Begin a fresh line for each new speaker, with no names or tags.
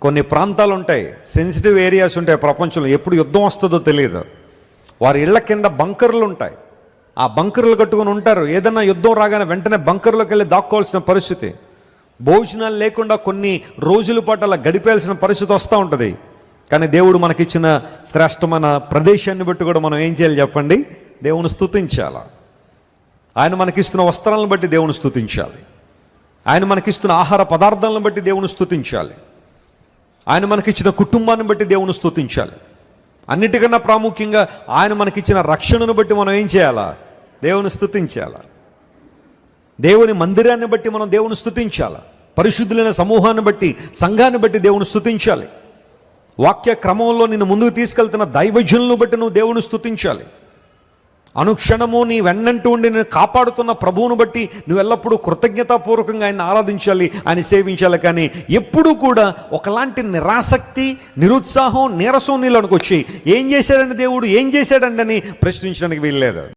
కొన్ని ప్రాంతాలు ఉంటాయి, సెన్సిటివ్ ఏరియాస్ ఉంటాయి ప్రపంచంలో, ఎప్పుడు యుద్ధం వస్తుందో తెలియదు. వారి ఇళ్ల కింద బంకర్లు ఉంటాయి, ఆ బంకర్లు కట్టుకుని ఉంటారు. ఏదన్నా యుద్ధం రాగానే వెంటనే బంకర్లోకి వెళ్ళి దాక్కోవాల్సిన పరిస్థితి, భోజనాలు లేకుండా కొన్ని రోజుల పాటు అలా గడిపేయాల్సిన పరిస్థితి వస్తూ ఉంటుంది. కానీ దేవుడు మనకిచ్చిన శ్రేష్టమైన ప్రదేశాన్ని బట్టి కూడా మనం ఏం చేయాలి చెప్పండి? దేవుని స్తుతించాలి. ఆయన మనకిస్తున్న వస్త్రాలను బట్టి దేవుని స్తుతించాలి. ఆయన మనకిస్తున్న ఆహార పదార్థాలను బట్టి దేవుని స్తుతించాలి. ఆయన మనకిచ్చిన కుటుంబాన్ని బట్టి దేవుని స్తుతించాలి. అన్నిటికన్నా ప్రాముఖ్యంగా ఆయన మనకిచ్చిన రక్షణను బట్టి మనం ఏం చేయాలా? దేవుని స్తుతించాలి. దేవుని మందిరాన్ని బట్టి మనం దేవుని స్తుతించాలి. పరిశుద్ధులైన సమూహాన్ని బట్టి, సంఘాన్ని బట్టి దేవుని స్తుతించాలి. వాక్య క్రమంలో నిన్ను ముందుకు తీసుకెళ్తున్న దైవజనులను బట్టి నువ్వు దేవుని స్తుతించాలి. అనుక్షణము నీ వెన్నంటూ ఉండి నేను కాపాడుతున్న ప్రభువును బట్టి నువ్వు ఎల్లప్పుడూ కృతజ్ఞతాపూర్వకంగా ఆయన ఆరాధించాలి, ఆయన సేవించాలి. కానీ ఎప్పుడూ కూడా ఒకలాంటి నిరాసక్తి, నిరుత్సాహం, నీరసం నీళ్ళకి వచ్చి ఏం చేశాడండి దేవుడు, ఏం చేశాడండి అని ప్రశ్నించడానికి వీల్లేదు.